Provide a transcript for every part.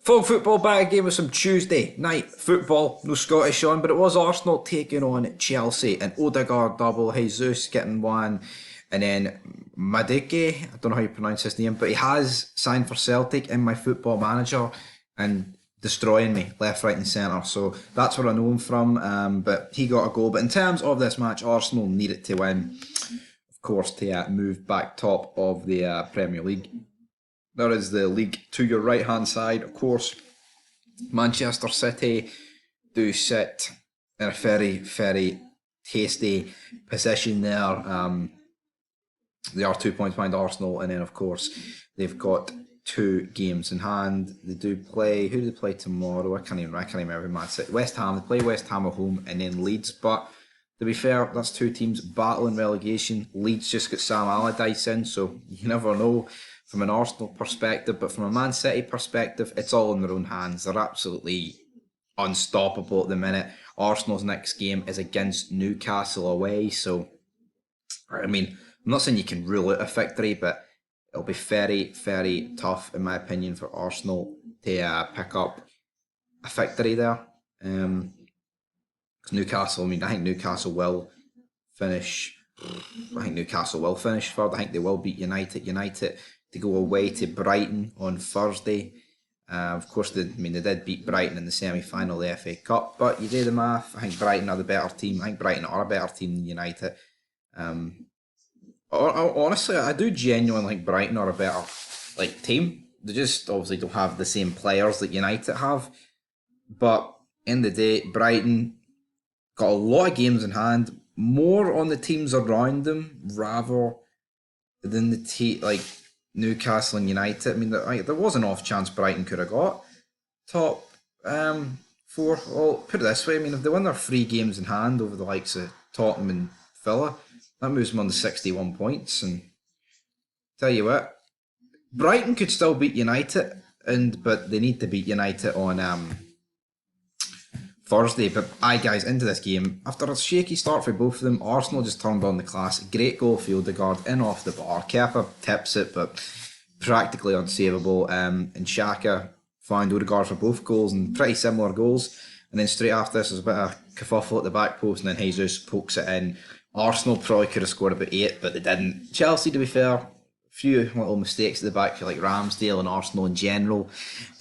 Full football back again with some Tuesday night football. No Scottish on, but it was Arsenal taking on Chelsea. And Odegaard double, Jesus getting one. And then Madike, I don't know how you pronounce his name, but he has signed for Celtic in my football manager and destroying me left, right, and centre. So that's where I know him from. But he got a goal. But in terms of this match, Arsenal needed to win, of course, to move back top of the Premier League. There is the league to your right hand side, of course. Manchester City do sit in a very, very tasty position there. They are 2 points behind Arsenal, and then of course they've got 2 games in hand. They do play. Who do they play tomorrow? I can't even remember. Man City, West Ham. They play West Ham at home, and then Leeds. But to be fair, that's 2 teams battling relegation. Leeds just got Sam Allardyce in, so you never know from an Arsenal perspective. But from a Man City perspective, it's all in their own hands. They're absolutely unstoppable at the minute. Arsenal's next game is against Newcastle away, so I mean, I'm not saying you can rule out a victory, but it'll be very, very tough, in my opinion, for Arsenal to pick up a victory there. Because Newcastle, I think Newcastle will finish. I think Newcastle will finish third. I think they will beat United. United to go away to Brighton on Thursday. Of course, they did beat Brighton in the semi-final of the FA Cup, but you do the math. I think Brighton are the better team. I think Brighton are a better team than United. Honestly, I do genuinely think Brighton are a better team. They just obviously don't have the same players that United have. But in the day, Brighton got a lot of games in hand, more on the teams around them rather than the Newcastle and United. I mean, there was an off chance Brighton could have got top 4. Well, put it this way, I mean, if they win their 3 games in hand over the likes of Tottenham and Villa, that moves them on to 61 points. And tell you what, Brighton could still beat United, but they need to beat United on Thursday. But guys, into this game. After a shaky start for both of them, Arsenal just turned on the class. Great goal for Odegaard, in off the bar. Kepa tips it, but practically unsavable. And Xhaka found Odegaard for both goals, and pretty similar goals. And then straight after this, there's a bit of kerfuffle at the back post, and then Jesus pokes it in. Arsenal probably could have scored about 8, but they didn't. Chelsea, to be fair, a few little mistakes at the back for like Ramsdale and Arsenal in general.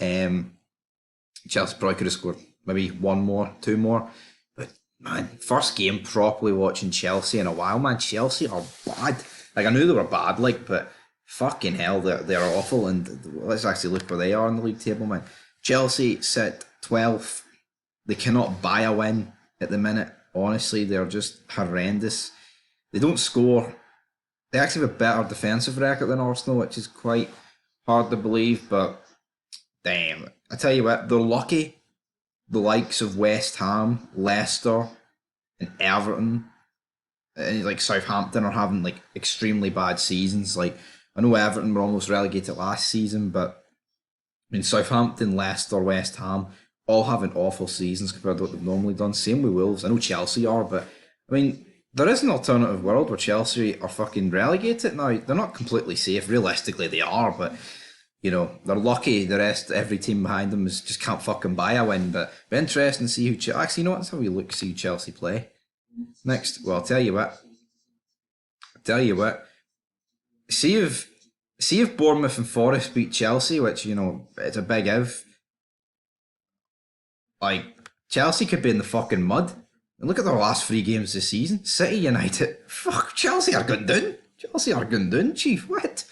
Chelsea probably could have scored maybe 1 more, 2 more. But man, first game properly watching Chelsea in a while, man. Chelsea are bad. I knew they were bad, but fucking hell, they're awful. And let's actually look where they are in the league table, man. Chelsea sit 12th. They cannot buy a win at the minute. Honestly, they're just horrendous. They don't score. They actually have a better defensive record than Arsenal, which is quite hard to believe. But damn, I tell you what, they're lucky. The likes of West Ham, Leicester, and Everton, and Southampton are having extremely bad seasons. I know Everton were almost relegated last season, but I mean Southampton, Leicester, West Ham all having awful seasons compared to what they've normally done. Same with Wolves. I know Chelsea are, but I mean, there is an alternative world where Chelsea are fucking relegated now. They're not completely safe. Realistically, they are, but you know, they're lucky. The rest, every team behind them just can't fucking buy a win. But it'll be interesting to see who actually, you know what? Let's have a look, see who Chelsea play next. Well, I'll tell you what. See if Bournemouth and Forest beat Chelsea, which, you know, it's a big if. Chelsea could be in the fucking mud. And look at their last 3 games this season. City, United. Fuck, Chelsea are going down. Chief. What?